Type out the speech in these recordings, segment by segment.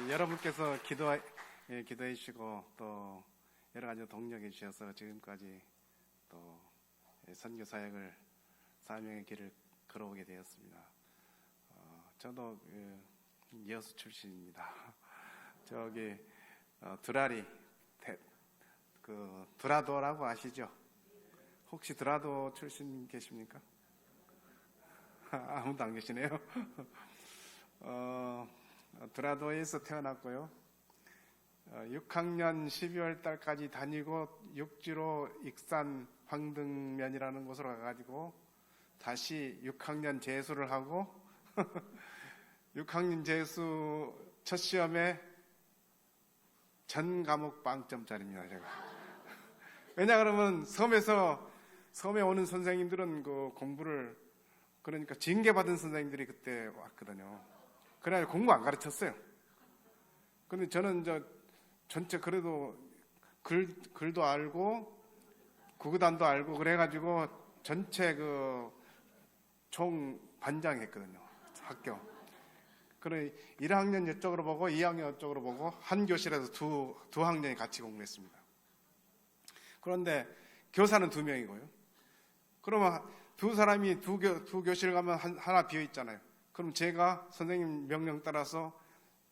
여러분께서 기도해 주시고 또 여러 가지 동력해 주셔서 지금까지 또 선교 사역을 사명의 길을 걸어오게 되었습니다. 저도 여수 출신입니다. 저기 두라리 두라도라고 아시죠? 혹시 두라도 출신 계십니까? 아무도 안 계시네요. 두라도에서 태어났고요. 6학년 12월 달까지 다니고 육지로 익산 황등면이라는 곳으로 가가지고 다시 6학년 재수를 하고 6학년 재수 첫 시험에 전 과목 빵점짜리입니다. 제가. 왜냐 그러면 섬에 오는 선생님들은 그 공부를 그러니까 징계받은 선생님들이 그때 왔거든요. 그래가지고 공부 안 가르쳤어요. 근데 저는 전체 그래도 글도 알고 구구단도 알고 그래가지고 전체 총 반장했거든요. 학교. 그래 1학년 이쪽으로 보고 2학년 이쪽으로 보고 한 교실에서 두 학년이 같이 공부했습니다. 그런데 교사는 2명이고요. 그러면 두 사람이 두 교실 가면 하나 비어 있잖아요. 그럼 제가 선생님 명령 따라서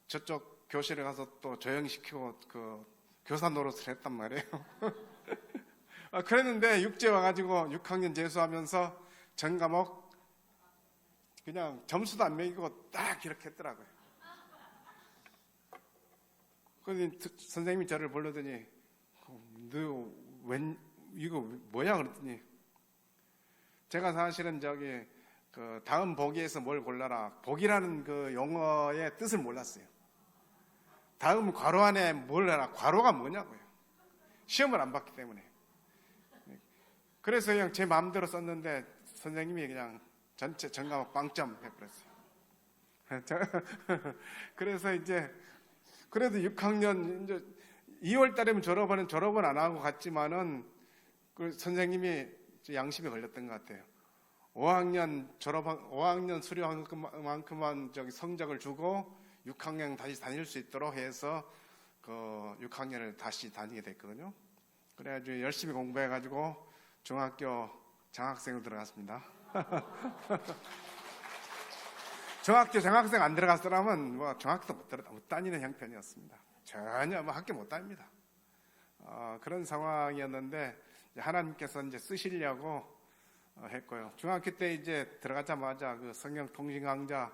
저쪽 교실에 가서 또 조용시키고 교사 노릇을 했단 말이에요. 그랬는데 육지에 와가지고 6학년 재수하면서 전 과목 그냥 점수도 안 매기고 딱 이렇게 했더라고요. 그런데 선생님이 저를 불러더니 너 이거 뭐야 그랬더니 제가 사실은 다음 보기에서 뭘 골라라 보기라는 그 용어의 뜻을 몰랐어요. 다음 괄호 안에 뭘 해라 괄호가 뭐냐고요. 시험을 안 봤기 때문에. 그래서 그냥 제 마음대로 썼는데 선생님이 그냥 전체 전 과목 빵점 해버렸어요. 그래서 이제 그래도 6학년 이제 2월 달이면 졸업은 안 하고 갔지만은 그 선생님이 양심에 걸렸던 것 같아요. 5학년 수료한 만큼만 성적을 주고 6학년 다시 다닐 수 있도록 해서 6학년을 다시 다니게 됐거든요. 그래가지고 열심히 공부해가지고 중학교 장학생으로 들어갔습니다. 중학교 장학생 안 들어갔더라면 중학교 못 다니는 형편이었습니다. 전혀 학교 못 다닙니다. 그런 상황이었는데 하나님께서 이제 쓰시려고 했고요. 중학교 때 이제 들어가자마자 성경 통신 강좌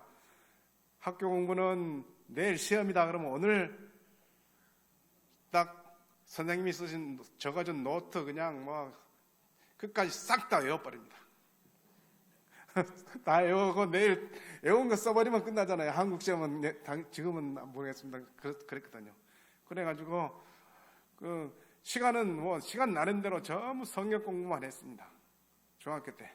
학교 공부는 내일 시험이다 그러면 오늘 딱 선생님이 적어준 노트 그냥 끝까지 싹 다 외워버립니다. 다 외우고 내일 외운 거 써버리면 끝나잖아요. 한국 시험은 지금은 모르겠습니다. 그랬거든요. 그래가지고 시간은 시간 나름대로 전부 성경 공부만 했습니다. 중학교 때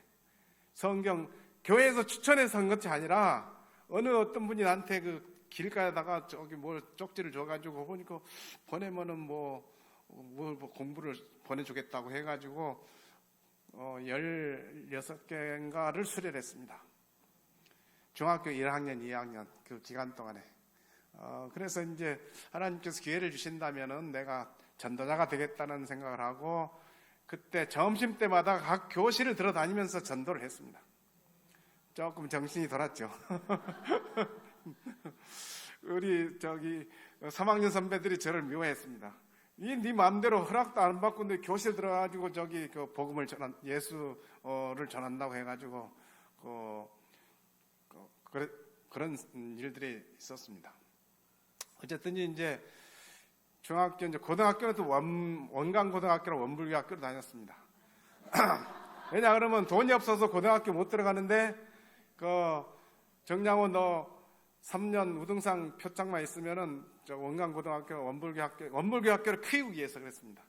성경 교회에서 추천해서 한 것이 아니라 어떤 분이 나한테 길가에다가 쪽지를 줘가지고 보니까 보내면은 공부를 보내주겠다고 해가지고 16개인가를 수료를 했습니다. 중학교 1학년, 2학년 그 기간 동안에. 그래서 이제 하나님께서 기회를 주신다면은 내가 전도자가 되겠다는 생각을 하고 그때 점심 때마다 각 교실을 들어다니면서 전도를 했습니다. 조금 정신이 돌았죠. 우리 3학년 선배들이 저를 미워했습니다. 네 마음대로 허락도 안 받고 내 교실 들어가지고 복음을 예수를 전한다고 해가지고 그런 일들이 있었습니다. 어쨌든 이제 중학교 고등학교는 또 원강 고등학교랑 원불교 학교로 다녔습니다. 왜냐 그러면 돈이 없어서 고등학교 못 들어가는데 정량호 너 3년 우등상 표창만 있으면은 원강 고등학교 원불교 학교를 키우기 위해서 그랬습니다.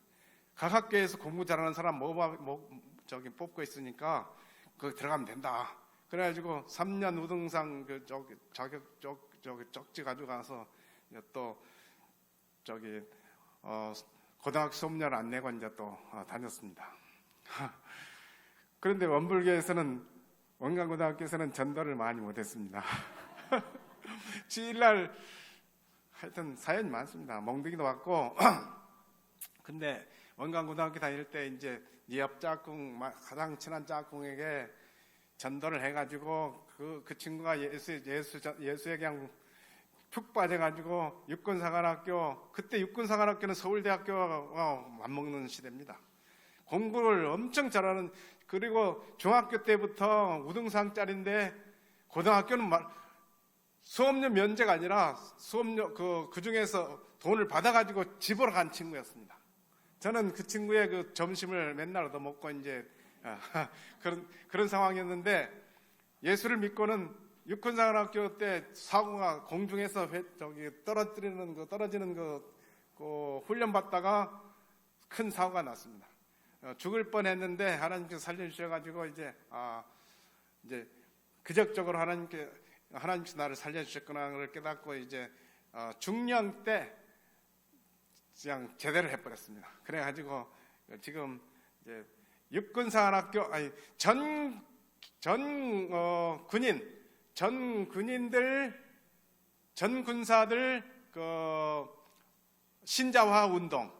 각 학교에서 공부 잘하는 사람 뽑고 있으니까 거기 들어가면 된다. 그래가지고 3년 우등상 자격 쪽지 가져가서 또 고등학교 수업료를 안 내고 이제 또 다녔습니다. 그런데 원강고등학교에서는 전도를 많이 못했습니다. 주일날 하여튼 사연이 많습니다. 멍둥이도 왔고. 근데 원광고등학교 다닐 때 이제 네 옆 짝꿍, 가장 친한 짝꿍에게 전도를 해가지고 그 친구가 예수에 그냥 푹 빠져가지고 육군사관학교, 그때 육군사관학교는 서울대학교와 맞먹는 시대입니다. 공부를 엄청 잘하는, 그리고 중학교 때부터 우등상짜리인데 고등학교는 수업료 면제가 아니라 수업료 그 중에서 돈을 받아가지고 집으로 간 친구였습니다. 저는 그 친구의 그 점심을 맨날 얻어먹고 이제 그런 상황이었는데, 예수를 믿고는 육군사관학교 때 사고가 공중에서 떨어지는 그 훈련 받다가 큰 사고가 났습니다. 죽을 뻔했는데 하나님께서 살려주셔가지고 이제 기적적으로 하나님께서 나를 살려주셨구나를 깨닫고 이제 중령 때 그냥 제대를 해버렸습니다. 그래가지고 지금 이제 육군사관학교 전 군사들 그 신자화 운동,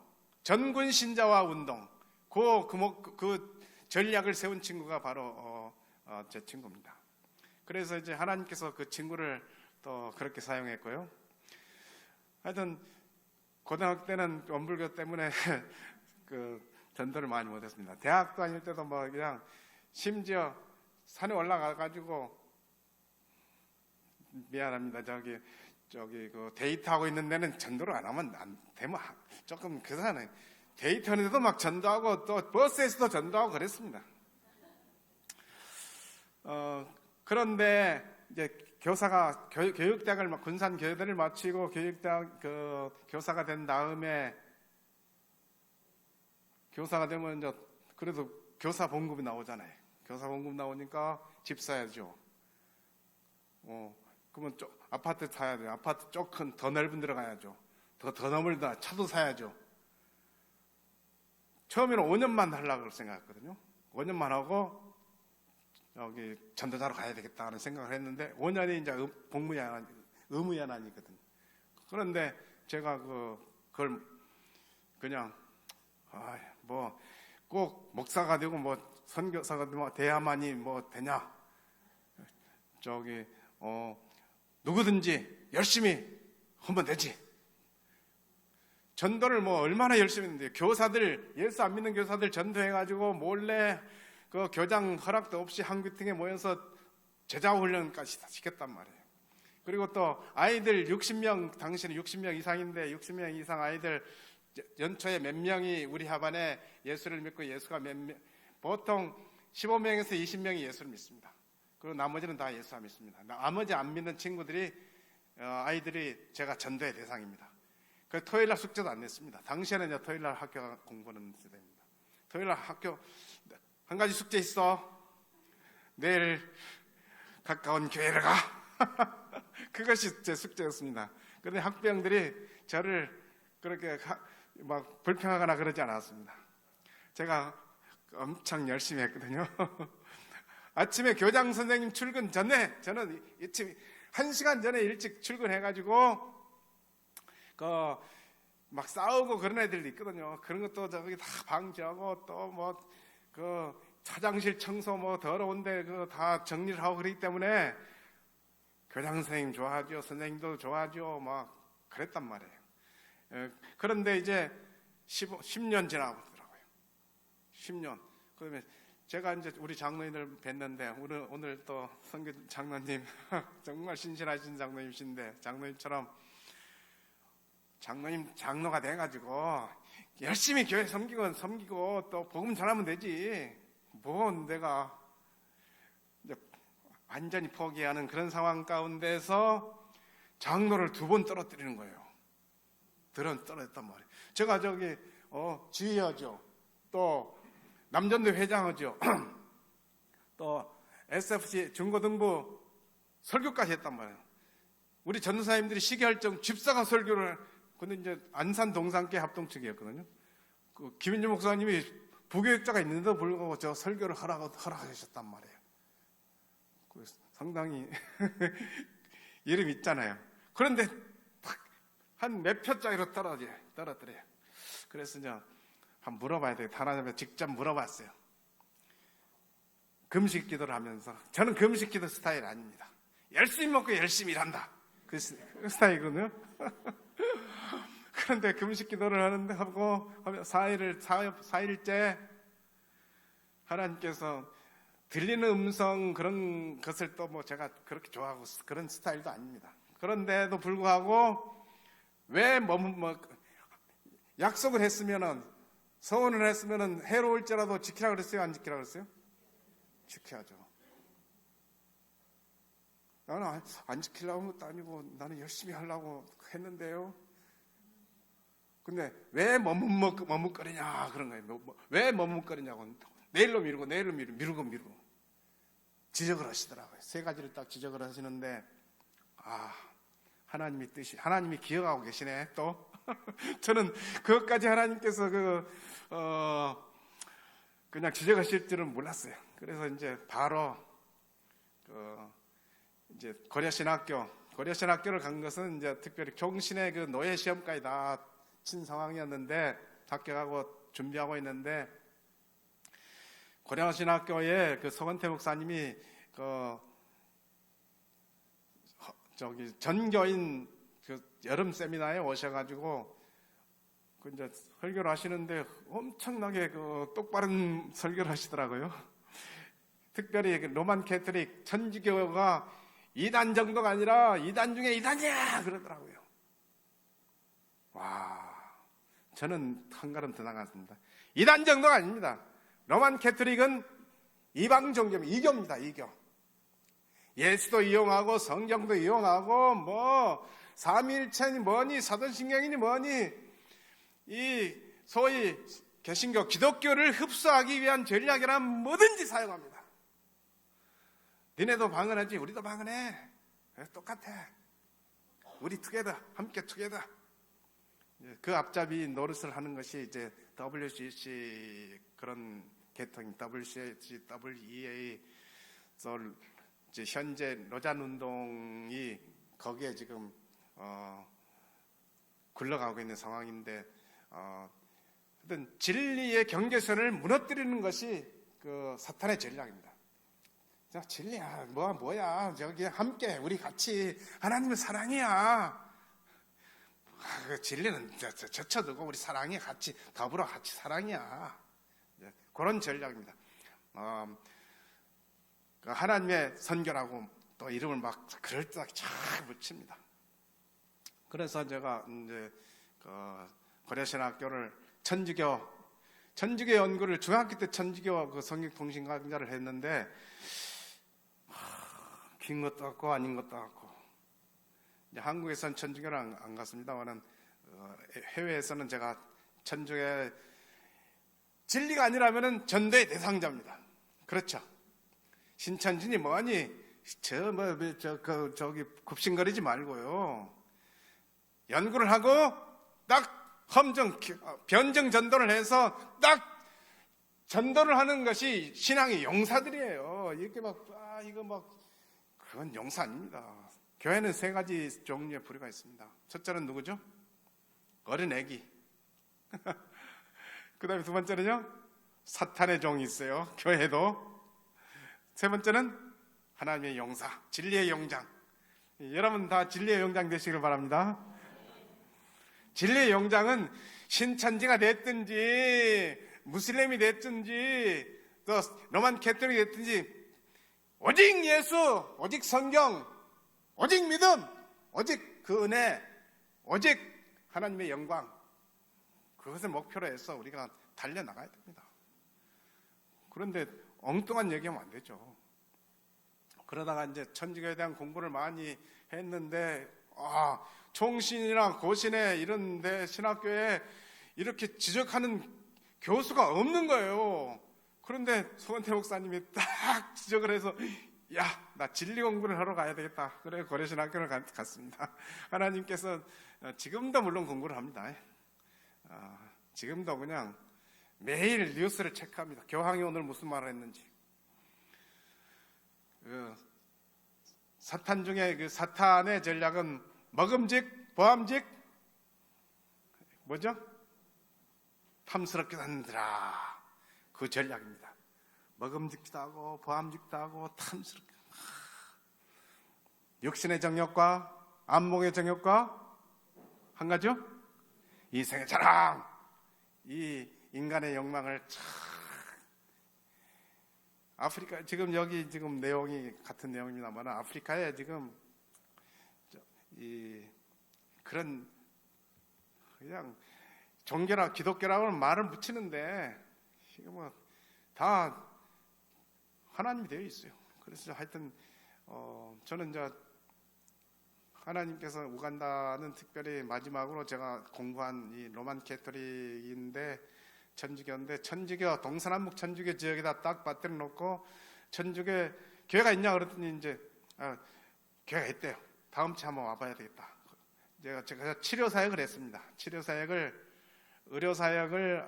전군 신자화 운동, 그 전략을 세운 친구가 바로 제 친구입니다. 그래서 이제 하나님께서 그 친구를 또 그렇게 사용했고요. 하여튼 고등학교 때는 원불교 때문에 그 전도를 많이 못했습니다. 대학 다닐 때도 뭐 그냥 심지어 산에 올라가가지고, 미안합니다. 저기 그 데이트하고 있는 데는 전도를 안 하면 안 되면 조금 그사네. 데이트하는데도 막 전도하고 또 버스에서도 전도하고 그랬습니다. 그런데 이제 교사가 교육대학을 군산 교대를 마치고 교육대학 교사가 된 다음에, 교사가 되면 이제 그래도 교사 봉급이 나오잖아요. 교사 봉급 나오니까 집 사야죠. 그러면 아파트 사야 돼요. 아파트 조금 더 넓은 데로 가야죠. 더 넓은 차도 사야죠. 처음에는 5년만 하려고 생각했거든요. 5년만 하고 여기 전도자로 가야 되겠다 하는 생각을 했는데, 5년이 이제 의무연한이거든요. 그런데 제가 그걸 그냥 뭐 꼭 목사가 되고 뭐 선교사가 되고 돼야만이 뭐 되냐, 누구든지 열심히 하면 되지. 전도를 뭐 얼마나 열심히 했는데, 교사들, 예수 안 믿는 교사들 전도해가지고 몰래 그 교장 허락도 없이 한귀팅에 모여서 제자훈련까지 다 시켰단 말이에요. 그리고 또 아이들 60명, 당시는 60명 이상인데 60명 이상 아이들 연초에 몇 명이 우리 합안에 예수를 믿고, 예수가 보통 15명에서 20명이 예수를 믿습니다. 그리고 나머지는 다 예수 안 믿습니다. 나머지 안 믿는 친구들이, 아이들이 제가 전도의 대상입니다. 그 토요일날 숙제도 안 냈습니다. 당시에는 이제 토요일날 학교 공부하는 시대입니다. 토요일날 학교 한 가지 숙제 있어. 내일 가까운 교회를 가. 그것이 제 숙제였습니다. 그런데 학부형들이 저를 그렇게 막 불평하거나 그러지 않았습니다. 제가 엄청 열심히 했거든요. 아침에 교장 선생님 출근 전에 저는 1시간 전에 일찍 출근해가지고 막 싸우고 그런 애들도 있거든요. 그런 것도 저기 다 방지하고, 또 뭐 화장실 청소 뭐 더러운데 다 정리를 하고 그러기 때문에 교장 선생님 좋아하죠. 선생님도 좋아하죠. 막 그랬단 말이에요. 그런데 이제 10년 지나더라고요. 10년. 그러면 제가 이제 우리 장로님을 뵀는데, 오늘 또 선교 장로님 정말 신실하신 장로님이신데, 장로님처럼 장로가 돼가지고 열심히 교회 섬기고 또 복음 전하면 되지. 뭐 내가 이제 완전히 포기하는 그런 상황 가운데서 장로를 2번 떨어뜨리는 거예요. 떨어졌단 말이에요. 제가 지휘하죠. 또 남전도 회장하죠. 또 SFC 중고등부 설교까지 했단 말이에요. 우리 전도사님들이 시기할정 집사가 설교를, 근데 이제 안산 동산계 합동 측이었거든요. 김인주 목사님이 부교육자가 있는데도 불구하고 저 설교를 허락하셨단 말이에요. 상당히 이름 있잖아요. 그런데 한 몇 표짜리로 떨어뜨려요. 그래서 이제 한번 물어봐야 되겠다. 하나님께 직접 물어봤어요. 금식 기도를 하면서, 저는 금식 기도 스타일 아닙니다. 열심히 먹고 열심히 일한다, 그 스타일이거든요. 그런데 금식 기도를 하고 4일째 하나님께서 들리는 음성, 그런 것을 또 뭐 제가 그렇게 좋아하고 그런 스타일도 아닙니다. 그런데도 불구하고 왜 약속을 했으면은, 서원을 했으면은 해로울지라도 지키라 그랬어요? 안 지키라 그랬어요? 지켜야죠. 나는 안 지키려고 한 것도 아니고 나는 열심히 하려고 했는데요. 근데 왜 머뭇거리냐 그런 거예요. 왜 머뭇거리냐고. 내일로 미루고 지적을 하시더라고요. 세 가지를 딱 지적을 하시는데, 하나님의 뜻이, 하나님이 기억하고 계시네. 또 저는 그것까지 하나님께서 그냥 지적하실 줄은 몰랐어요. 그래서 이제 바로 이제 고려신학교를 간 것은 이제 특별히 경신의 그 노예 시험까지 다 친 상황이었는데, 합격하고 준비하고 있는데, 고려신학교에 그 서건태 목사님이 전교인 그 여름 세미나에 오셔가지고 이제 설교를 하시는데 엄청나게 똑바른 설교를 하시더라고요. 특별히 로만 캐톨릭 천주교가 2단 정도가 아니라 2단 중에 2단이야 그러더라고요. 와, 저는 한 걸음 더 나갔습니다. 2단 정도가 아닙니다. 로만 캐톨릭은 이방 종교입니다. 이교입니다. 이교. 예수도 이용하고 성경도 이용하고 뭐 삼위일체니 뭐니 사도신경이니 뭐니, 이 소위 개신교 기독교를 흡수하기 위한 전략이란 뭐든지 사용합니다. 니네도 방언하지 우리도 방언해. 똑같아. 우리 투게더, 함께 투게더. 그 앞잡이 노릇을 하는 것이 이제 WCC 그런 계통, WCC, WEA, 이제 현재 로잔 운동이 거기에 지금 굴러가고 있는 상황인데, 하여튼 진리의 경계선을 무너뜨리는 것이 그 사탄의 전략입니다. 자, 진리야 뭐야 저기 함께 우리 같이 하나님의 사랑이야. 그 진리는 젖혀두고 우리 사랑이 같이 더불어 같이 사랑이야. 그런 전략입니다. 하나님의 선교라고 또 이름을 막 그럴듯하게 잘 붙입니다. 그래서 제가 이제 고려신학교를 천주교 연구를 중학교 때 천주교 그 성경통신 강좌를 했는데, 긴 것도 같고 아닌 것도 같고. 이제 한국에서는 천주교를 안 갔습니다만은 해외에서는 제가 천주교의 진리가 아니라면은 전도의 대상자입니다. 그렇죠. 신천지니 뭐니 저기 굽신거리지 말고요. 연구를 하고 딱 변정 전도를 해서 딱 전도를 하는 것이 신앙의 용사들이에요. 이렇게 그건 용사 아닙니다. 교회는 세 가지 종류의 부류가 있습니다. 첫째는 누구죠? 어린애기. 그 다음에 두 번째는요, 사탄의 종이 있어요. 교회도. 세 번째는 하나님의 용사, 진리의 용장. 여러분 다 진리의 용장 되시길 바랍니다. 진리의 용장은 신천지가 됐든지 무슬림이 됐든지 또 로만 캐톨릭이 됐든지 오직 예수, 오직 성경, 오직 믿음, 오직 그 은혜, 오직 하나님의 영광, 그것을 목표로 해서 우리가 달려나가야 됩니다. 그런데 엉뚱한 얘기하면 안 되죠. 그러다가 이제 천주교에 대한 공부를 많이 했는데, 총신이나 고신에 이런 데 신학교에 이렇게 지적하는 교수가 없는 거예요. 그런데 서건태 목사님이 딱 지적을 해서, 나 진리 공부를 하러 가야 되겠다. 그래 고려신학교를 갔습니다. 하나님께서 지금도 물론 공부를 합니다. 지금도 그냥 매일 뉴스를 체크합니다. 교황이 오늘 무슨 말을 했는지. 사탄 중에 그 사탄의 전략은 먹음직, 보암직, 뭐죠? 탐스럽게 산들아. 그 전략입니다. 먹음직도 하고 보암직도 하고 탐스럽게. 육신의 정욕과 안목의 정욕과 한 가지요? 이생의 자랑. 이 인간의 욕망을 아프리카 지금 여기 지금 내용이 같은 내용입니다만 아프리카에 지금 그런 그냥 종교라 기독교라고는 말을 붙이는데 이게 뭐 다 하나님이 되어 있어요. 그래서 하여튼 저는 이제 하나님께서 우간다는 특별히 마지막으로 제가 공부한 이 로만 캐토릭인데 천주교인데 천주교 동서남북 천주교 지역에다 딱 받들어 놓고 천주교 교회가 있냐 그랬더니 이제 교회가 있대요. 다음 주에 한번 와봐야 되겠다. 제가 치료 사역을 했습니다. 치료 사역을 의료 사역을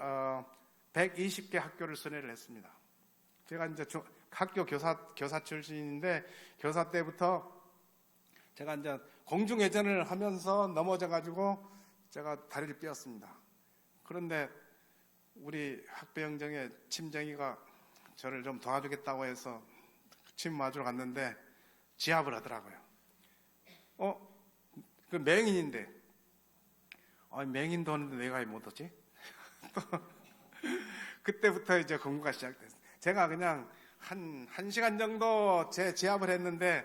120개 학교를 순회를 했습니다. 제가 이제 학교 교사 출신인데 교사 때부터 제가 이제 공중회전을 하면서 넘어져 가지고 제가 다리를 삐었습니다. 그런데 우리 학배영정의 침정이가 저를 좀 도와주겠다고 해서 침 맞으러 갔는데 지압을 하더라고요. 그 맹인인데 맹인도 하는데 내가 못 하지? 그때부터 이제 공부가 시작됐어요. 제가 그냥 한 시간 정도 제 지압을 했는데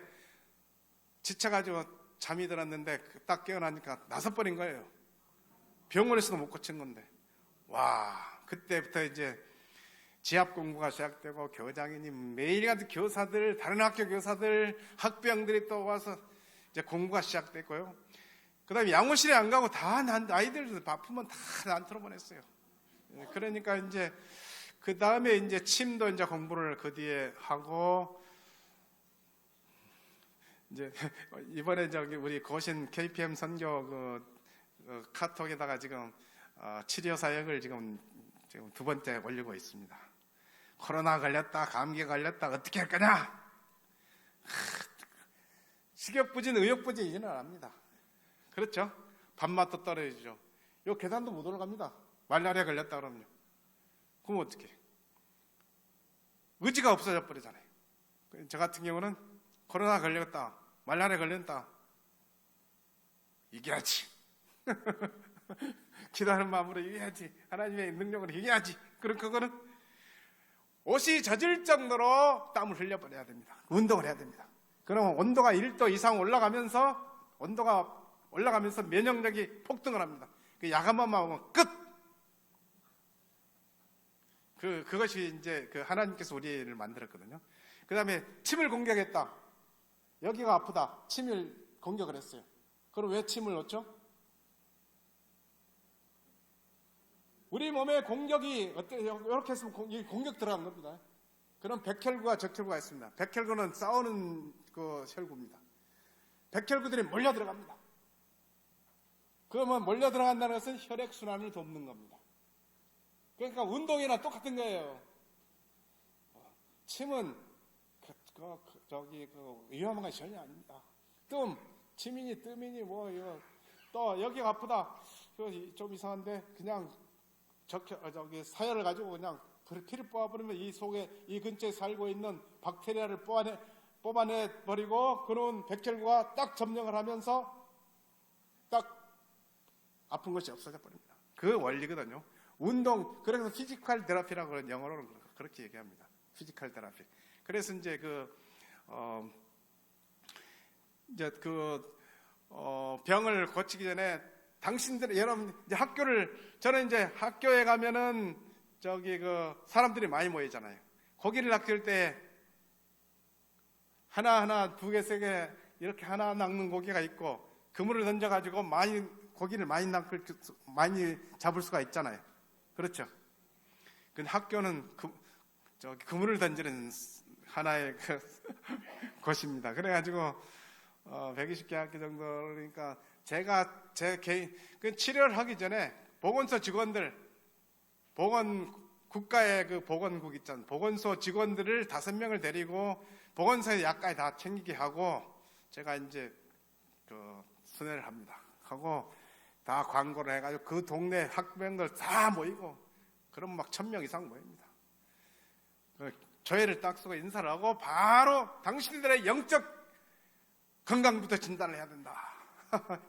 지쳐가지고 잠이 들었는데 딱 깨어나니까 5번인 거예요. 병원에서도 못 고친 건데. 와, 그때부터 이제 지압 공부가 시작되고 교장이니 매일같이 교사들, 다른 학교 교사들, 학부형들이 또 와서 이제 공부가 시작됐고요. 그 다음에 양호실에 안 가고 다 아이들 바쁘면 다 나한테로 보냈어요. 그러니까 이제 그 다음에 이제 침도 이제 공부를 그 뒤에 하고 이제 이번에 저기 우리 고신 KPM 선교 카톡에다가 지금 치료 사역을 지금 2번째 올리고 있습니다. 코로나 걸렸다, 감기 걸렸다, 어떻게 할 거냐? 식욕부진, 의욕부진 일어납니다. 그렇죠? 밥맛도 떨어지죠. 요 계단도 못 올라갑니다. 말라리아 걸렸다 그러면요. 그럼 어떻게? 의지가 없어져 버리잖아요. 저 같은 경우는 코로나 걸렸다, 말라리아 걸렸다, 이겨야지. 기도하는 마음으로 이겨야지. 하나님의 능력으로 이겨야지. 그거는 옷이 젖을 정도로 땀을 흘려버려야 됩니다. 운동을 해야 됩니다. 그러면 온도가 1도 이상 올라가면서 면역력이 폭등을 합니다. 야간만 먹으면 끝. 그것이 이제 하나님께서 우리를 만들었거든요. 그 다음에 침을 공격했다. 여기가 아프다. 침을 공격을 했어요. 그럼 왜 침을 넣었죠? 우리 몸에 공격이 이렇게 했으면 공격 들어간 겁니다. 그럼 백혈구와 적혈구가 있습니다. 백혈구는 싸우는 그 혈구입니다. 백혈구들이 몰려 들어갑니다. 그러면 몰려 들어간다는 것은 혈액 순환을 돕는 겁니다. 그러니까 운동이나 똑같은 거예요. 침은 위험한 것이 전혀 아닙니다. 침이니 뜸이니 또 여기가 아프다. 좀 이상한데 그냥 사혈을 가지고 그냥 피를 뽑아버리면 이 속에 이 근처에 살고 있는 박테리아를 뽑아내 버리고 그런 백혈구가 딱 점령을 하면서 딱 아픈 것이 없어져 버립니다. 그 원리거든요. 운동, 그래서 피지컬 테라피라고 영어로는 그렇게 얘기합니다. 피지컬 테라피. 그래서 이제 병을 고치기 전에 당신들, 여러분, 이제 저는 이제 학교에 가면은 사람들이 많이 모이잖아요. 고기를 낚을 때 하나, 2개, 3개 이렇게 하나 낚는 고기가 있고 그물을 던져가지고 고기를 많이 잡을 수가 있잖아요. 그렇죠? 근데 학교는 그물을 던지는 하나의 곳입니다. 그래가지고 120개 학교 정도 그러니까 제가 제 개인 치료를 하기 전에 보건소 직원들 국가의 보건국 있잖아요. 보건소 직원들을 5명을 데리고 보건소에 약까지 다 챙기게 하고 제가 이제 순회를 합니다. 하고 다 광고를 해가지고 그 동네 학부형들 다 모이고, 그럼 막 1000명 이상 모입니다. 조회를 딱 쓰고 인사를 하고 바로 당신들의 영적 건강부터 진단을 해야 된다.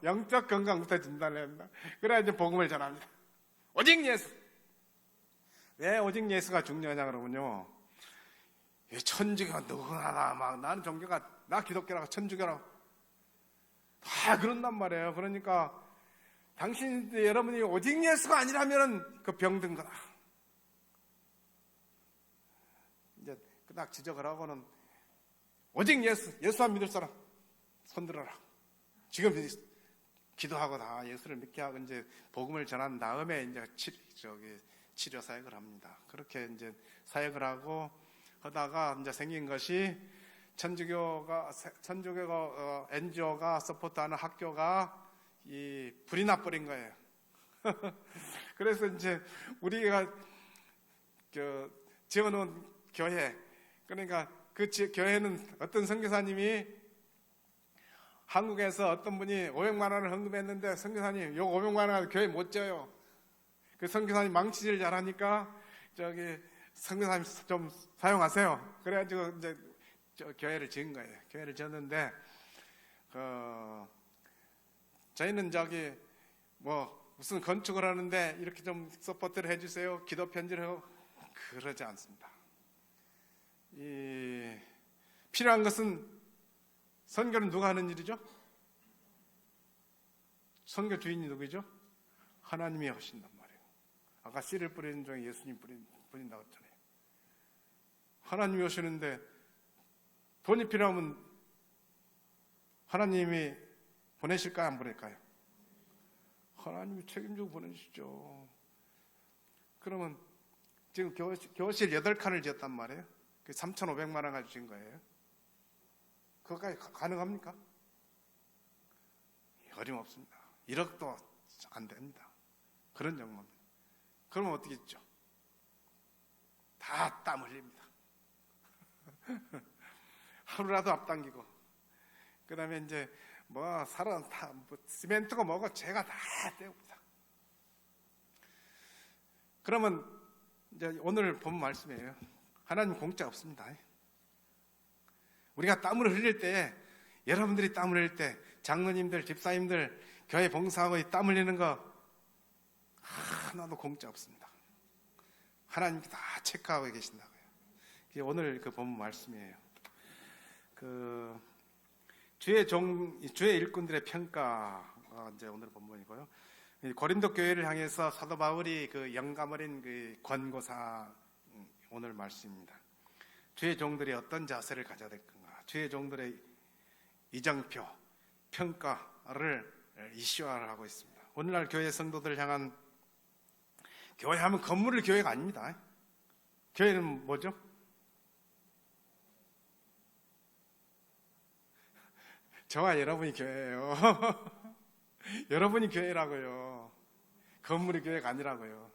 영적 건강부터 진단을 해야 된다. 그래야 이제 복음을 전합니다. 오직 예수. 왜 오직 예수가 중요하냐 그러면요, 천주교가 누구나 막 나는 종교가, 나 기독교라고 천주교라고 다 그런단 말이에요. 그러니까 여러분이 오직 예수가 아니라면 그 병든 거다. 이제 딱 지적을 하고는 오직 예수만 믿을 사람 손들어라. 지금 기도하고 다 예수를 믿게 하고 이제 복음을 전한 다음에 이제 치료 사역을 합니다. 그렇게 이제 사역을 하고 하다가 이제 생긴 것이 천주교가 NGO가 서포트하는 학교가 불이 나버린 거예요. 그래서 이제 우리가 지어놓은 교회, 그러니까 그 교회는 어떤 선교사님이 한국에서 어떤 분이 500만 원을 헌금했는데, 선교사님 요 500만 원 교회 못 지어요. 그 선교사님 망치질 잘하니까 선교사님 좀 사용하세요. 그래가지고 이제 교회를 지은 거예요. 교회를 지었는데 저희는 무슨 건축을 하는데 이렇게 좀 서포트를 해주세요, 기도 편지를 하고 그러지 않습니다. 필요한 것은, 선교는 누가 하는 일이죠? 선교 주인이 누구죠? 하나님이 하신단 말이에요. 아까 씨를 뿌리는 중에 예수님 뿌린다고 했잖아요. 하나님이 오시는데 돈이 필요하면 하나님이 보내실까요, 안 보낼까요? 하나님이 책임지고 보내시죠. 그러면 지금 교실 8칸을 지었단 말이에요. 3,500만 원 가지고 진 거예요. 그거까지 가능합니까? 어림없습니다. 1억도 안 됩니다. 그런 정도입니다. 그러면 어떻게 했죠? 다 땀 흘립니다. 하루라도 앞당기고, 그 다음에 이제 시멘트가 뭐고 제가 다 떼옵니다. 그러면 이제 오늘 본 말씀이에요. 하나님 공짜 없습니다. 우리가 땀을 흘릴 때, 여러분들이 땀을 흘릴 때, 장로님들, 집사님들, 교회 봉사하고 땀 흘리는 거 하나도 공짜 없습니다. 하나님께 다 체크하고 계신다고요. 이게 오늘 그 본 말씀이에요. 주의 일꾼들의 평가, 이제 오늘 본문이고요. 고린도 교회를 향해서 사도 바울이 영감 어린 권고사, 오늘 말씀입니다. 주의 종들이 어떤 자세를 가져야 될 건가? 주의 종들의 이정표, 평가를 이슈화를 하고 있습니다. 오늘날 교회 성도들을 향한, 교회하면 건물을 교회가 아닙니다. 교회는 뭐죠? 저와 여러분이 교회예요. 여러분이 교회라고요. 건물이 교회가 아니라고요.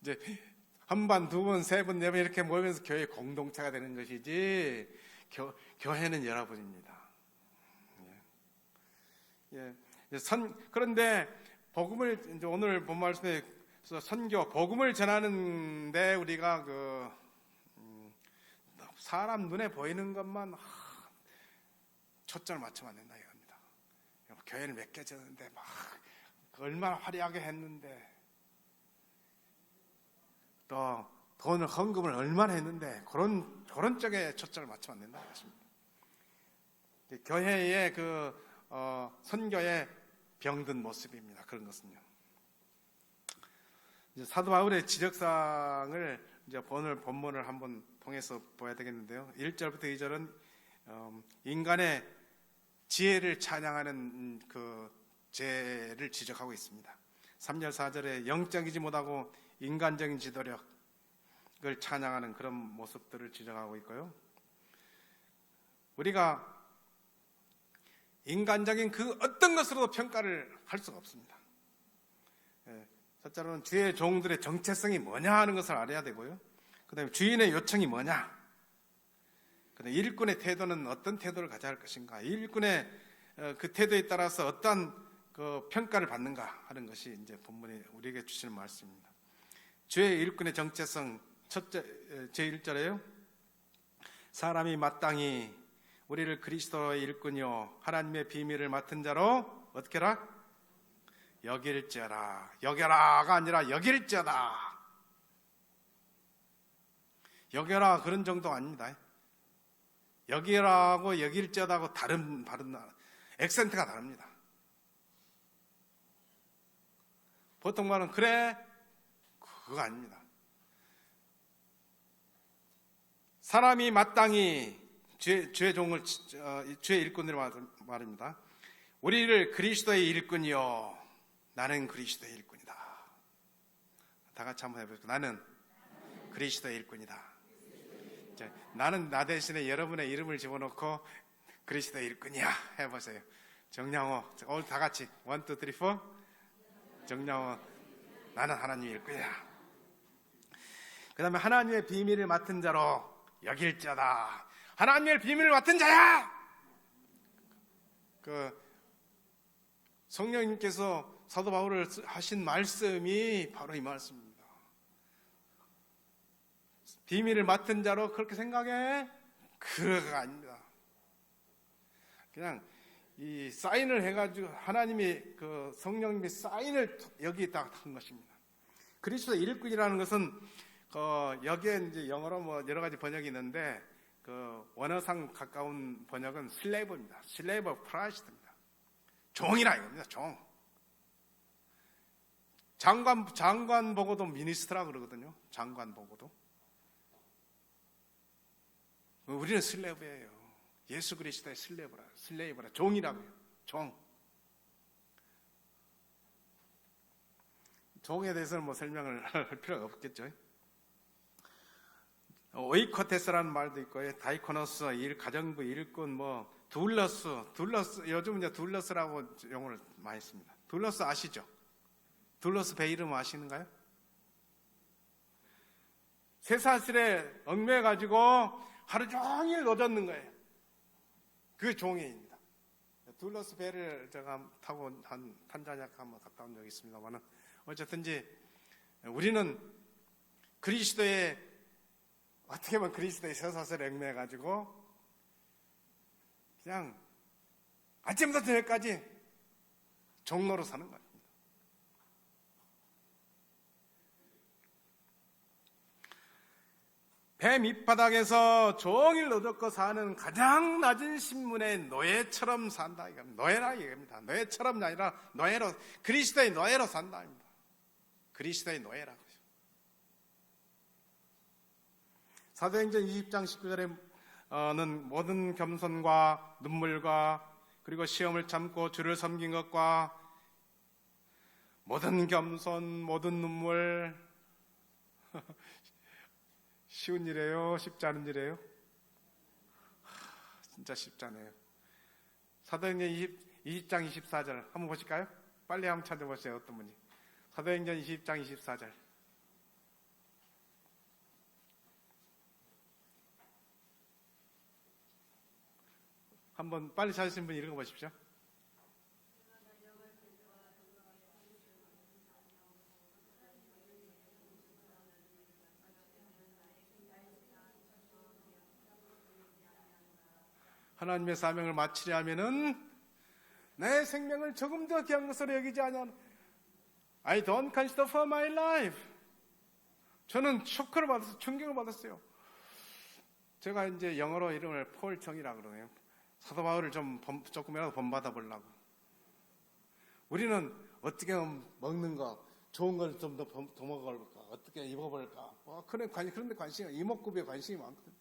이제 한 번, 두 번, 세 번, 네 번 이렇게 모이면서 교회 공동체가 되는 것이지, 교회는 여러분입니다. 그런데 복음을, 이제 오늘 본 말씀에 선교, 복음을 전하는데 우리가 사람 눈에 보이는 것만 초점을 맞추면 안 된다 이겁니다. 교회를 몇 개 지었는데 얼마나 화려하게 했는데, 또 돈을 헌금을 얼마나 했는데, 그런 쪽에 초점을 맞추면 안 된다 이것입니다. 교회의 선교의 병든 모습입니다. 그런 것은요. 이제 사도 바울의 지적사항을 이제 오늘 본문을 한번 통해서 보아야 되겠는데요. 1절부터 2절은 인간의 지혜를 찬양하는 죄를 지적하고 있습니다. 3절 4절에 영적이지 못하고 인간적인 지도력을 찬양하는 그런 모습들을 지적하고 있고요. 우리가 인간적인 어떤 것으로도 평가를 할 수가 없습니다. 첫째로는 주의 종들의 정체성이 뭐냐 하는 것을 알아야 되고요. 그 다음에 주인의 요청이 뭐냐, 그 다음에 일꾼의 태도는 어떤 태도를 가져야 할 것인가, 일꾼의 그 태도에 따라서 어떤 그 평가를 받는가 하는 것이 이제 본문이 우리에게 주시는 말씀입니다. 주의 일꾼의 정체성 첫째 제1절에요. 사람이 마땅히 우리를 그리스도의 일꾼이요 하나님의 비밀을 맡은 자로 어떻게 하라? 여길지어다. 여겨라가 아니라 여길지어다. 여겨라 그런 정도 아닙니다. 여기라고 여길지어다고 다른 발음, 액센트가 다릅니다. 보통 말은 그래 그거 아닙니다. 사람이 마땅히 주의 종을 주의 일꾼으로 말입니다. 우리를 그리스도의 일꾼이요 나는 그리스도의 일꾼이다. 다 같이 한번 해볼까요? 나는 그리스도의 일꾼이다. 나는 나 대신에 여러분의 이름을 집어넣고 그리스도의 일꾼이야 해보세요. 정량호 오늘 다 같이 1, 2, 3, 4 정량호 나는 하나님의 일꾼이야. 그 다음에 하나님의 비밀을 맡은 자로 여길지어다. 하나님의 비밀을 맡은 자야. 그 성령님께서 사도 바울을 하신 말씀이 바로 이 말씀입니다. 비밀을 맡은 자로 그렇게 생각해? 그거가 아닙니다. 그냥 이 사인을 해가지고 하나님이 그 성령님이 사인을 여기다 한 것입니다. 그리스도의 일꾼이라는 것은 여기에 이제 영어로 뭐 여러 가지 번역이 있는데 그 원어상 가까운 번역은 슬레이브입니다. 슬레이브 프라이스트입니다. 종이라 이겁니다. 종. 장관 보고도 미니스트라 그러거든요. 장관 보고도. 우리는 슬레이브예요. 예수 그리스도의 슬레이브라. 종이라고요. 종. 종에 대해서는 뭐 설명을 할 필요가 없겠죠. 오이코테스라는 말도 있고요. 다이코노스, 가정부, 일꾼, 뭐 둘러스. 요즘 이제 둘러스라고 용어를 많이 씁니다. 둘러스 아시죠? 둘러스 배 이름 아시는가요? 쇠사슬에 얽매여 가지고 하루 종일 노젓는 거예요. 그 종이입니다. 둘러스 배를 제가 타고 한 탄자니아 한번 갔다 온 적이 있습니다만은 어쨌든지 우리는 그리스도의 어떻게 보면 그리스도의 쇠사슬에 얽매여 가지고 그냥 아침부터 저녁까지 종로로 사는 겁니다. 배 밑바닥에서 종일 노젓고 사는 가장 낮은 신분의 노예처럼 산다. 노예라 이겁니다. 노예처럼 아니라 노예로, 그리스도의 노예로 산다. 그리스도의 노예라고요. 사도행전 20장 19절에는 모든 겸손과 눈물과 그리고 시험을 참고 주를 섬긴 것과 모든 겸손, 모든 눈물 쉬운 일이에요? 쉽지 않은 일이에요? 진짜 쉽지 않아요. 사도행전 20장 24절 한번 보실까요? 빨리 한번 찾아보세요. 어떤 분이. 사도행전 20장 24절. 한번 빨리 찾으신 분 읽어보십시오. 하나님의 사명을 마치려 하면은 내 생명을 조금 더 귀한 것으로 여기지 않냐. I don't consider for my life. 저는 쇼크를 받았어요. 충격을 받았어요. 제가 이제 영어로 이름을 폴 정이라고 그러네요. 사도 바울을 조금이라도 본받아 보려고. 우리는 어떻게 먹는 거, 좋은 걸 좀 더 먹어볼까, 어떻게 입어볼까. 그런데 관심이, 이목구비에 관심이 많거든요.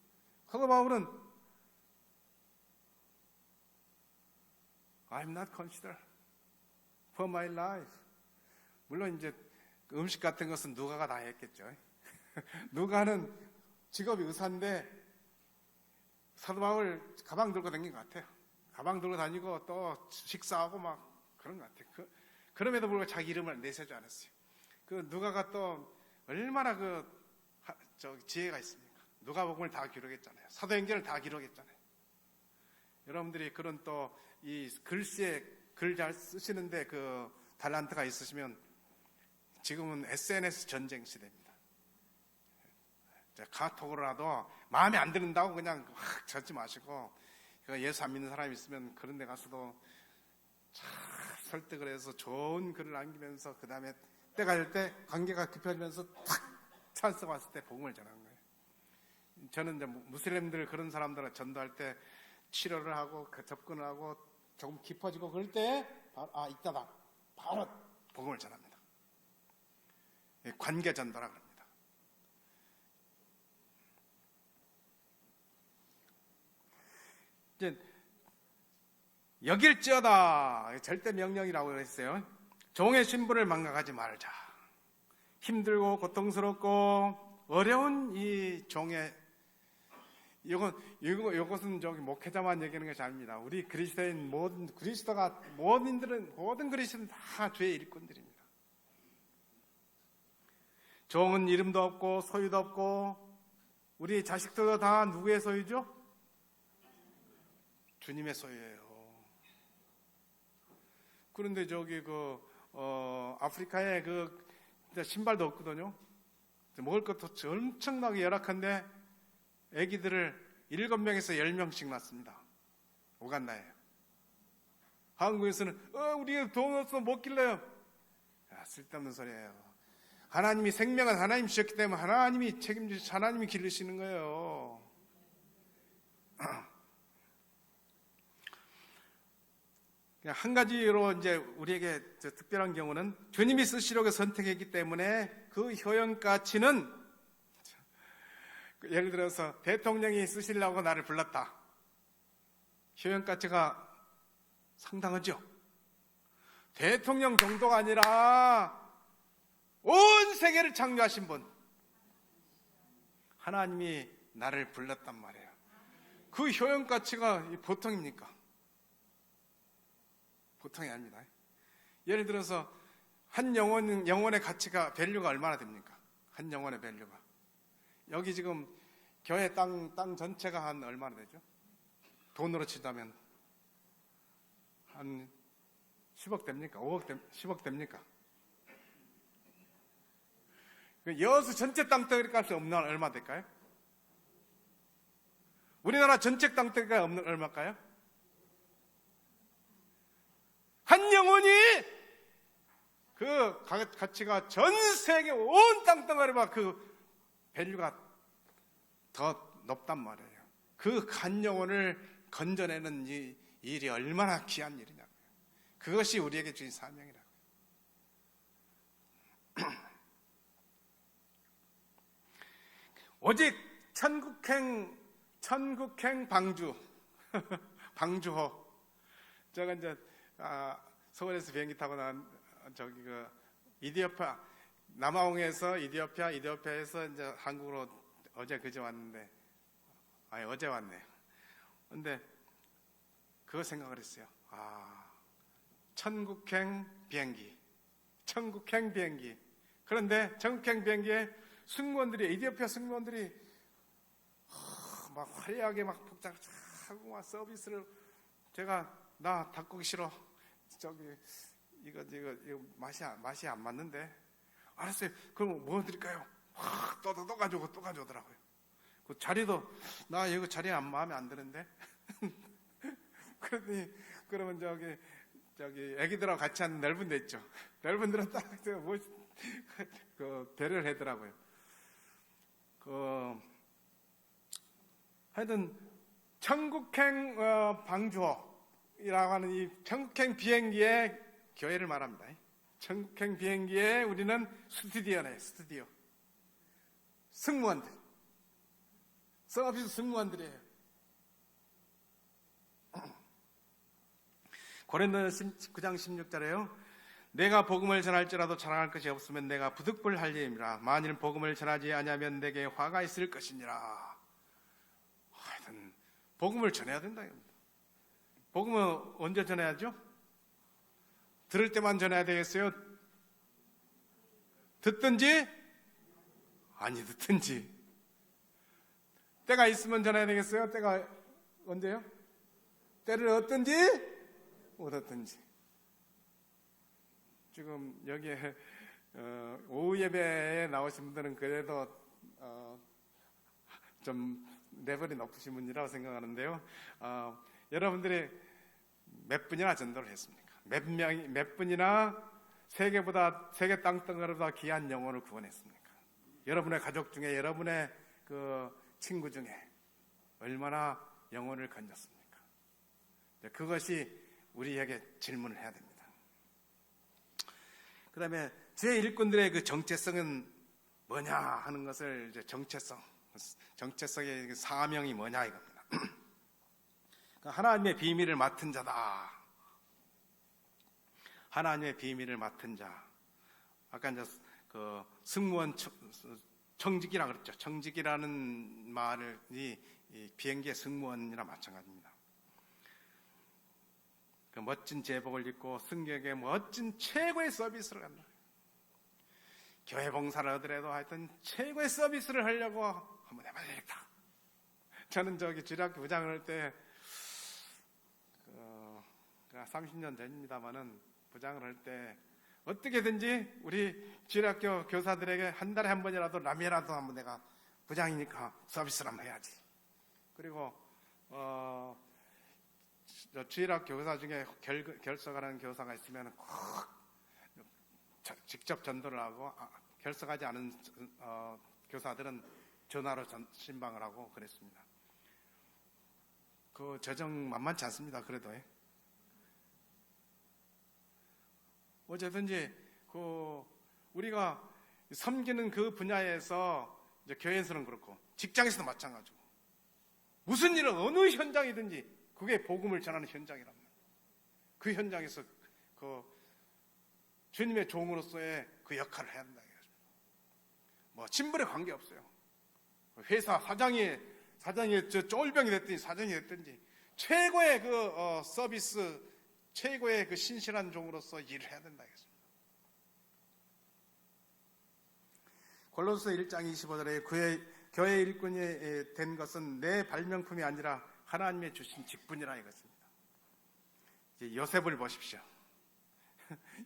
사도 바울은 I'm not considered for my life. 물론 이제 음식 같은 것은 누가가 다 했겠죠. 누가는 직업이 의사인데 사도 바울 가방 들고 다닌 것 같아요. 가방 들고 다니고 또 식사하고 막 그런 것 같아요. 그럼에도 불구하고 자기 이름을 내세우지 않았어요. 그 누가가 또 얼마나 지혜가 있습니까? 누가복음을 다 기록했잖아요. 사도행전을 다 기록했잖아요. 여러분들이 그런 또 이 글씨의 글 잘 쓰시는데 그 탤런트가 있으시면 지금은 SNS 전쟁 시대입니다. 카톡으로라도 마음에 안 드는다고 그냥 확 적지 마시고, 예수 안 믿는 사람이 있으면 그런 데 가서도 잘 설득을 해서 좋은 글을 남기면서 그 다음에 때가 될 때 관계가 급해지면서 탁 찬스가 왔을 때 복음을 전하는 거예요. 저는 이제 무슬림들 그런 사람들을 전도할 때 치료를 하고 접근을 하고 조금 깊어지고 그럴 때 이따다 바로 복음을 전합니다. 관계 전도라 그럽니다. 이제 여길지어다 절대 명령이라고 했어요. 종의 신분을 망각하지 말자. 힘들고 고통스럽고 어려운 이 종의 이것은 저기 목회자만 얘기하는 것이 아닙니다. 우리 그리스도인 모든 그리스도인 다 죄의 일꾼들입니다. 종은 이름도 없고 소유도 없고 우리 자식들도 다 누구의 소유죠? 주님의 소유예요. 그런데 저기 아프리카에 신발도 없거든요. 먹을 것도 엄청나게 열악한데 아기들을 7명에서 10명씩 낳습니다. 우간다예요. 한국에서는 우리가 돈 없어 못 길러요. 쓸데없는 소리예요. 하나님이 생명은 하나님이 주셨기 때문에 하나님이 책임지시 하나님이 기르시는 거예요. 한 가지로 이제 우리에게 특별한 경우는 주님이 쓰시려고 선택했기 때문에 그 효용 가치는, 예를 들어서 대통령이 쓰시려고 나를 불렀다. 효용 가치가 상당하죠. 대통령 정도가 아니라 온 세계를 창조하신 분 하나님이 나를 불렀단 말이에요. 그 효용 가치가 보통입니까? 보통이 아닙니다. 예를 들어서 한 영혼의 가치가 밸류가 얼마나 됩니까? 한 영혼의 밸류가 여기 지금 교회 땅 전체가 한 얼마나 되죠? 돈으로 치자면 한 10억 됩니까? 10억 됩니까? 여수 전체 땅덩어리 값이 얼마 될까요? 우리나라 전체 땅덩어리 값이 얼마일까요? 한 영혼이 그 가치가 전 세계 온 땅덩어리와 그 밸류가 더 높단 말이에요. 그 한 영혼을 건져내는 이 일이 얼마나 귀한 일이냐고요. 그것이 우리에게 주신 사명이라고요. 오직 천국행 방주 방주호. 제가 이제 서울에서 비행기 타고 난 이디오피아 남아홍에서 이디오피아에서 이제 한국으로 그제 왔는데 어제 왔네요. 근데 그거 생각을 했어요. 천국행 비행기. 그런데 천국행 비행기에 이디오피아 승무원들이 막 화려하게 막 복장하고 막 서비스를, 나 닭고기 싫어. 이거 맛이 안 맞는데. 알았어요. 그럼 뭐 드릴까요? 또 가져오더라고요. 그 자리도 나 이거 자리 마음에 안 드는데. 그러면 애기들하고 같이 하는 넓은 데 있죠. 넓은 데로 딱 배려를 하더라고요. 하여튼 천국행 방주호라고 하는 이 천국행 비행기의 교회를 말합니다. 천국행 비행기에 우리는 스튜디오 승무원들, 서비스 승무원들이에요. 고린도전서 19장 16절에요. 내가 복음을 전할지라도 자랑할 것이 없으면 내가 부득불할 일이라. 만일 복음을 전하지 아니하면 내게 화가 있을 것이니라. 하여튼 복음을 전해야 된다. 복음은 언제 전해야죠? 들을 때만 전해야 되겠어요? 듣든지 아니 듣든지. 때가 있으면 전해야 되겠어요? 때가 언제요? 때를 얻든지 못 얻든지. 지금 여기에 오후 예배에 나오신 분들은 그래도 좀 레벨이 높으신 분이라고 생각하는데요. 여러분들이 몇 분이나 전도를 했습니까? 몇 분이나 세계 땅덩어리보다 귀한 영혼을 구원했습니까? 여러분의 가족 중에, 여러분의 그 친구 중에 얼마나 영혼을 건졌습니까? 그것이 우리에게 질문을 해야 됩니다. 그 다음에 주의 일꾼들의 그 정체성은 뭐냐 하는 것을 이제 정체성의 사명이 뭐냐 이겁니다. 하나님의 비밀을 맡은 자다. 하나님의 비밀을 맡은 자. 아까 이제 그 승무원 청직이라 그랬죠. 청직이라는 말이 이 비행기의 승무원이나 마찬가지입니다. 그 멋진 제복을 입고 승객에게 멋진 최고의 서비스를 한다. 교회 봉사를 하더라도 하여튼 최고의 서비스를 하려고 한번 해봐야 되겠다. 저는 주일학교 부장을 할 때 30년 전입니다만은 부장을 할 때 어떻게든지 우리 주일학교 교사들에게 한 달에 한 번이라도 라면이라도 한번 내가 부장이니까 서비스를 한번 해야지. 그리고 주일학교 교사 중에 결석하는 교사가 있으면 꼭 직접 전도를 하고 결석하지 않은 교사들은 전화로 신방을 하고 그랬습니다. 그 저정 만만치 않습니다. 그래도 어쨌든지 우리가 섬기는 그 분야에서 이제 교회에서는 그렇고 직장에서도 마찬가지고 무슨 일은 어느 현장이든지 그게 복음을 전하는 현장이란 말이에요. 그 현장에서 그 주님의 종으로서의 그 역할을 해야 한다. 뭐 친분에 관계 없어요. 회사 사장이 쫄병이 됐든지 사장이 됐든지 최고의 그 서비스, 최고의 그 신실한 종으로서 일을 해야 된다. 골로새 1장 25절에 교회 일꾼이 된 것은 내 발명품이 아니라 하나님의 주신 직분이라 이것입니다. 이제 요셉을 보십시오.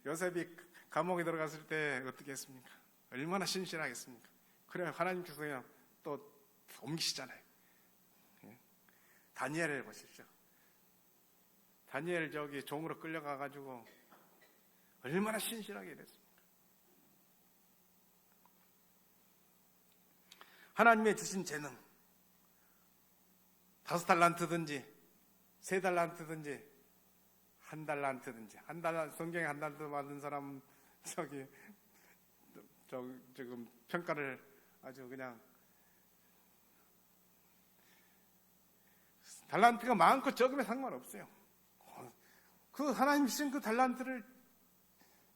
요셉이 감옥에 들어갔을 때 어떻게 했습니까? 얼마나 신실하겠습니까? 그래 하나님께서 그냥 또 옮기시잖아요. 다니엘을 보십시오. 다니엘 종으로 끌려가가지고 얼마나 신실하게 됐습니까? 하나님의 주신 재능 5달란트든지 3달란트든지 1달란트든지 성경에 1달란트 받은 사람 지금 평가를 아주 그냥 달란트가 많고 적으면 상관없어요. 그 하나님 주신 그 달란트를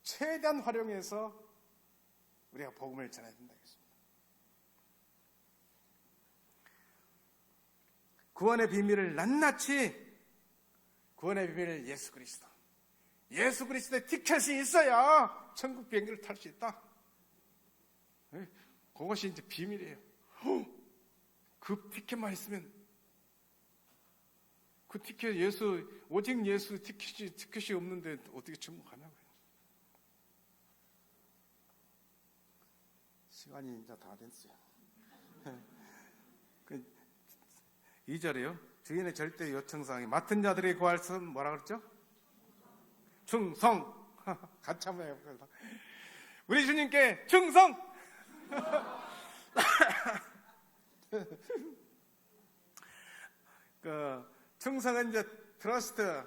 최대한 활용해서 우리가 복음을 전해야 된다겠습니다. 구원의 비밀을 낱낱이 구원의 비밀을 예수 그리스도의 티켓이 있어야 천국 비행기를 탈 수 있다. 그것이 이제 비밀이에요. 그 티켓만 있으면 그 티켓 오직 예수 티켓이 없는데 어떻게 천국하냐고요. 시간이 이제 다 됐어요. 2절이요. 주인의 절대 요청사항이 맡은 자들이 구할 것은 뭐라 그랬죠? 충성. 같이 한번 해볼까요? 우리 주님께 충성. 충성은 이제 트러스트,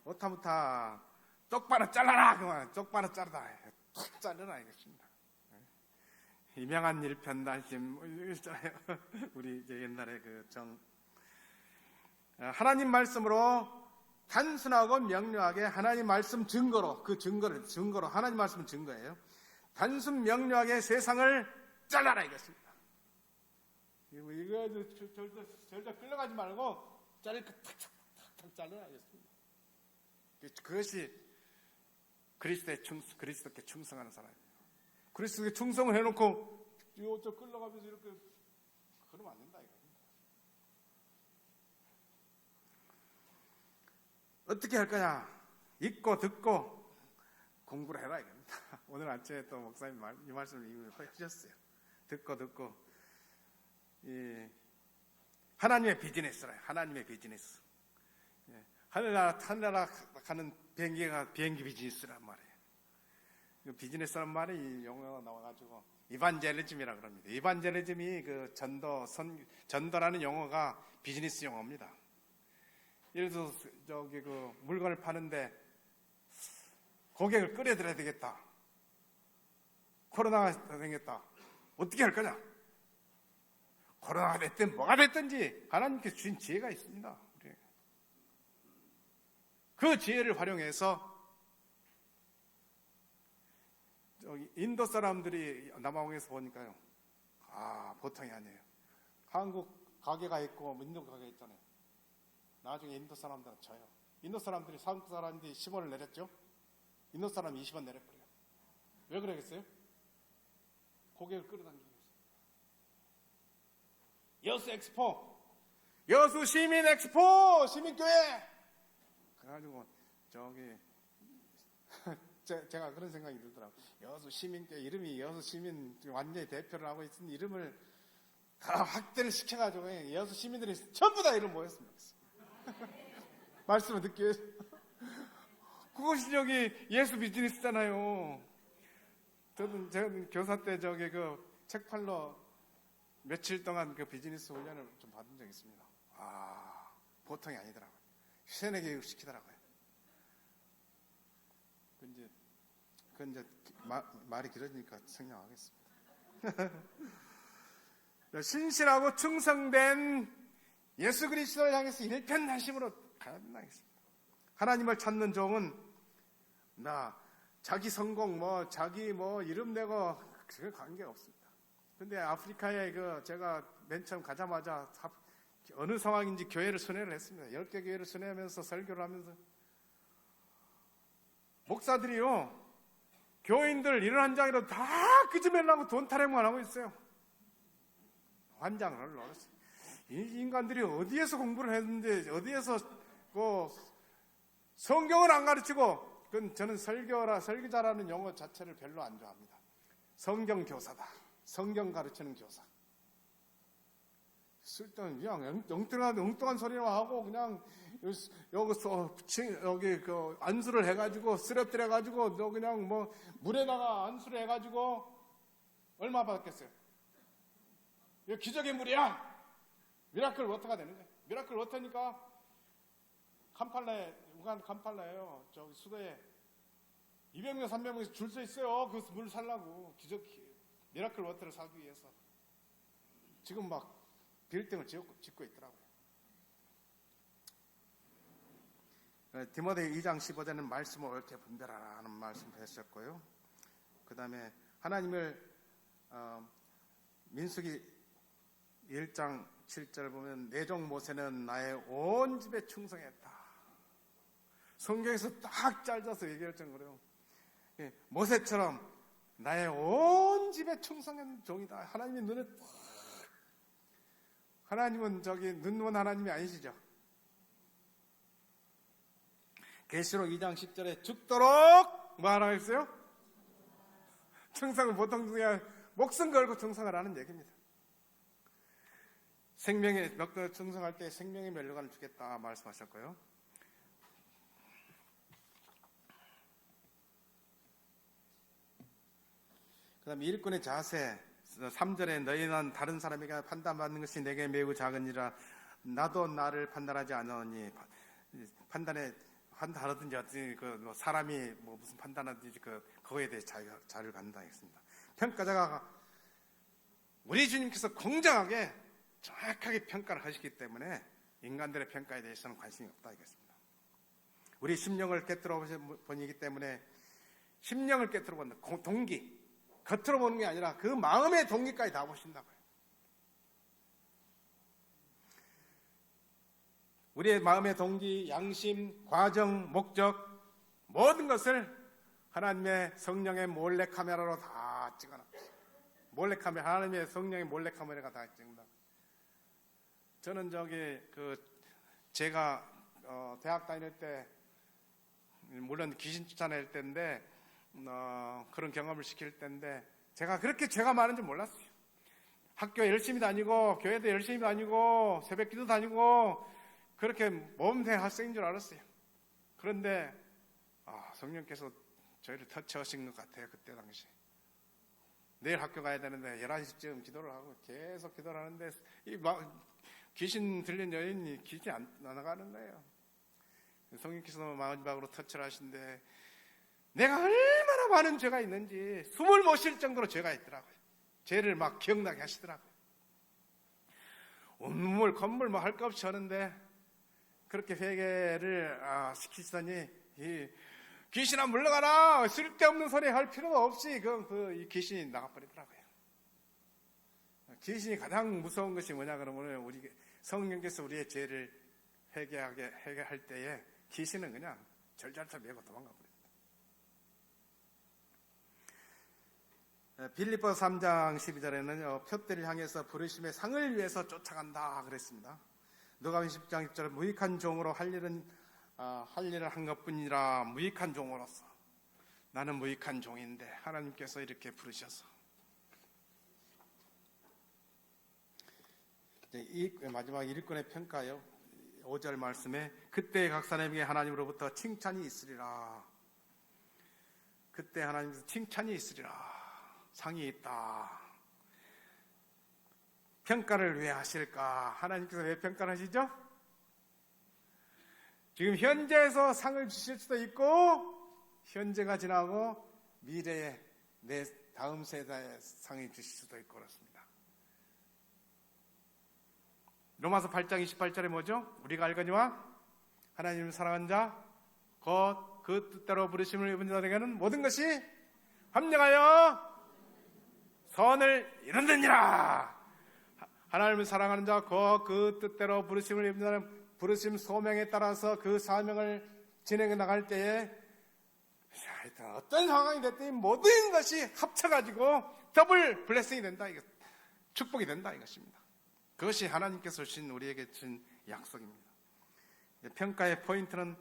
오타무타, 똑바로 잘라라 그만, 똑바로 자르다, 탁 자르라 이것입니다. 유명한 일편단심 있잖아요. 우리 이제 옛날에 하나님 말씀으로 단순하고 명료하게 하나님 말씀 증거로 증거로 하나님 말씀은 증거예요. 단순 명료하게 세상을 잘라라 이것입니다. 이거 절대 끌려가지 말고 자를 거 탁탁탁 잘라라 이것입니다. 그것이 그리스도께 충성하는 사람입니다. 그리스도께 충성을 해놓고 저 끌려가면서 이렇게 그러면 안 된다 이겁니다. 어떻게 할 거냐? 읽고 듣고 공부를 해라 이겁니다. 오늘 아침에 또 목사님 이 말씀을 이미 해주셨어요. 듣고 하나님의 비즈니스라. 하나님의 비즈니스. 하늘나라 가는 비행기 비즈니스란 말이에요. 비즈니스란 말이 영어가 나와가지고 이반젤리즘이라 그럽니다. 이반젤리즘이 그 전도라는 용어가 비즈니스 용어입니다. 예를 들어서 저기 그 물건을 파는데 고객을 끌어들여야 되겠다. 코로나가 생겼다. 어떻게 할 거냐? 코로나가 됐든 뭐가 됐든지 하나님께서 주신 지혜가 있습니다. 그 지혜를 활용해서 저기 인도 사람들이 남아공에서 보니까요, 보통이 아니에요. 한국 가게가 있고 인도 가게가 있잖아요. 나중에 인도 사람들은 져요. 인도 사람들이 한국 사람들이 10원을 내렸죠. 인도 사람이 20원 내려버려요. 왜 그러겠어요? 고객을 끌어당기기 위해서. 여수 엑스포, 여수 시민 엑스포, 시민교회. 그래가지고 저기 제가 그런 생각이 들더라고요. 여수 시민교회 이름이 여수 시민 완전히 대표를 하고 있는 이름을 다 확대를 시켜가지고 여수 시민들이 전부 다 이름 모였으면 좋겠어요. 말씀을 듣기 위해서. 그것이 저기 예수 비즈니스잖아요. 제가 교사 때 저기 그 책 팔러 며칠 동안 그 비즈니스 훈련을 좀 받은 적이 있습니다. 보통이 아니더라고요. 세뇌 교육 시키더라고요. 그건 이제 말이 길어지니까 성령하겠습니다. 신실하고 충성된 예수 그리스도를 향해서 일편단심으로 가야 된다겠습니다. 하나님을 찾는 종은 자기 성공 자기 이름 내고 그게 관계 없습니다. 근데 아프리카에 제가 맨 처음 가자마자 어느 상황인지 교회를 순회를 했습니다. 10개 교회를 순회하면서 설교를 하면서 목사들이요, 교인들 이런 한 장이라도 다 끄집으려고 돈 타령만 하고 있어요. 환장을 얼었어요. 이 인간들이 어디에서 공부를 했는데 어디에서 성경을 안 가르치고, 저는 설교자라는 용어 자체를 별로 안 좋아합니다. 성경 교사다. 성경 가르치는 교사. 쓸데없는 그냥 엉뚱한 소리만 하고 그냥 여기서 여기 안수를 해가지고 쓰러뜨려가지고 너 그냥 물에다가 안수를 해가지고 얼마 받았겠어요? 이거 기적의 물이야. 미라클 워터가 되는 거예요. 미라클 워터니까 우간 캄팔라예요. 저기 수도에 200명 300명이 줄 서 있어요. 그 물 살라고. 미라클 워터를 사기 위해서. 지금 막 빌딩을 짓고 있더라고요. 디모데 2장 15절은 말씀을 옳게 분별하라 하는 말씀 했었고요. 그 다음에 하나님을 민수기 1장 7절 보면 내 종 모세는 나의 온 집에 충성했다. 성경에서 딱 짧아서 얘기할 정도로요. 모세처럼 나의 온 집에 충성한 종이다. 하나님의 눈에 하나님은 눈먼 하나님이 아니시죠. 계시록 2장 10절에 죽도록 뭐 하라고 했어요? 충성은 보통 그냥 목숨 걸고 충성을 하는 얘기입니다. 생명의 멱도 충성할 때 생명의 멸류관을 주겠다 말씀하셨고요. 그 다음에 일꾼의 자세 3절에 너희는 다른 사람에게 판단받는 것이 내게 매우 작은 일이라 나도 나를 판단하지 않으니 판단하든지 어떤 사람이 무슨 판단하든지 그거에 대해 자유를 갖는다 했습니다. 평가자가 우리 주님께서 공정하게 정확하게 평가를 하시기 때문에 인간들의 평가에 대해서는 관심이 없다 이겠습니다. 우리 심령을 깨뜨려 보이기 때문에 심령을 깨뜨려 본다. 동기 겉으로 보는 게 아니라 그 마음의 동기까지 다 보신다고요. 우리의 마음의 동기, 양심, 과정, 목적 모든 것을 하나님의 성령의 몰래카메라로 다 찍어놨어요. 몰래카메라, 하나님의 성령의 몰래카메라가 다 찍는다. 저는 제가 대학 다닐 때 물론 귀신 쫓아낼 때인데 그런 경험을 시킬 때인데 제가 그렇게 죄가 많은 줄 몰랐어요. 학교 열심히 다니고 교회도 열심히 다니고 새벽기도 다니고 그렇게 모범생 학생인 줄 알았어요. 그런데 성령께서 저희를 터치하신 것 같아요. 그때 당시 내일 학교 가야 되는데 11시쯤 기도를 하고 계속 기도를 하는데 귀신 들린 여인이 귀신이 안 나가는 거예요. 성령께서 마지막으로 터치를 하신데 내가 얼마나 많은 죄가 있는지 숨을 못 쉴 정도로 죄가 있더라고요. 죄를 막 기억나게 하시더라고요. 온물 건물 할 것 없이 하는데 그렇게 회개를 시키시더니 귀신아 물러가라, 쓸데없는 소리 할 필요가 없이 이 귀신이 나가버리더라고요. 귀신이 가장 무서운 것이 뭐냐 그러면 우리 성령께서 우리의 죄를 회개할 때에 귀신은 그냥 절절터 메고 도망가 버립니다. 빌립보서 3장 12절에는요 표대를 향해서 부르심의 상을 위해서 쫓아간다 그랬습니다. 누가복음 10장 10절에 무익한 종으로 할 일을 한 것뿐이라. 무익한 종으로서 나는 무익한 종인데 하나님께서 이렇게 부르셔서 마지막 일꾼의 평가요. 5절 말씀에 그때 각 사람에게 하나님으로부터 칭찬이 있으리라. 그때 하나님께서 칭찬이 있으리라. 상이 있다. 평가를 왜 하실까? 하나님께서 왜 평가를 하시죠? 지금 현재에서 상을 주실 수도 있고 현재가 지나고 미래에 내 다음 세대에 상을 주실 수도 있고 그렇습니다. 로마서 8장 28절에 뭐죠? 우리가 알거니와 하나님을 사랑한 자 곧 그 뜻대로 부르심을 입은 자에게는 모든 것이 합력하여 선을 이룬느니라. 하나님을 사랑하는 자 곧 그 뜻대로 부르심을 입은 자는 부르심 소명에 따라서 그 사명을 진행해 나갈 때에 어떤 상황이 됐든 모든 것이 합쳐가지고 더블 블레싱이 된다. 축복이 된다 이것입니다. 그것이 하나님께서 주신 우리에게 준 약속입니다. 평가의 포인트는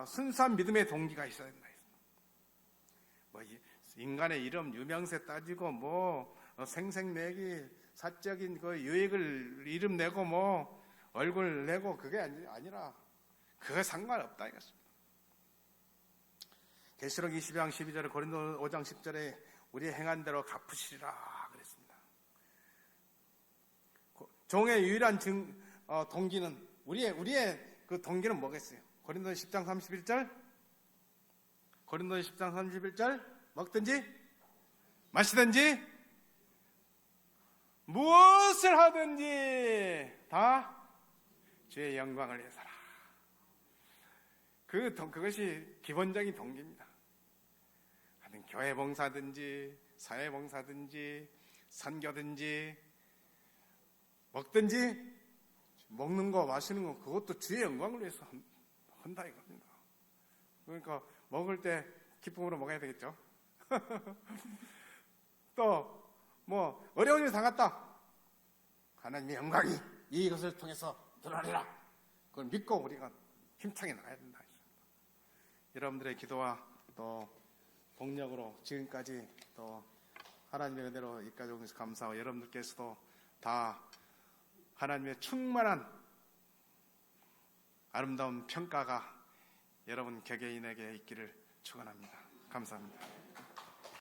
순수한 믿음의 동기가 있어야 된다. 인간의 이름 유명세 따지고 생색내기 사적인 그 유익을 이름 내고 얼굴 내고 그게 아니라 그거 상관없다 이것입니다. 계시록 20장 12절에 고린도 5장 10절에 우리의 행한 대로 갚으시리라 그랬습니다. 종의 유일한 동기는 우리의 그 동기는 뭐겠어요? 고린도 10장 31절 먹든지 마시든지 무엇을 하든지 다 주의 영광을 위해서라. 그것이 기본적인 동기입니다. 하여튼 교회 봉사든지 사회 봉사든지 선교든지 먹든지 먹는 거 마시는 거 그것도 주의 영광을 위해서 한다 이겁니다. 그러니까 먹을 때 기쁨으로 먹어야 되겠죠. 또 어려운 일 당했다. 하나님의 영광이 이것을 통해서 드러나리라. 그걸 믿고 우리가 힘차게 나가야 된다. 여러분들의 기도와 또 동력으로 지금까지 또 하나님의 은혜로 여기까지 오셔서 감사하고 여러분들께서도 다 하나님의 충만한 아름다운 평가가 여러분 개개인에게 있기를 축원합니다. 감사합니다.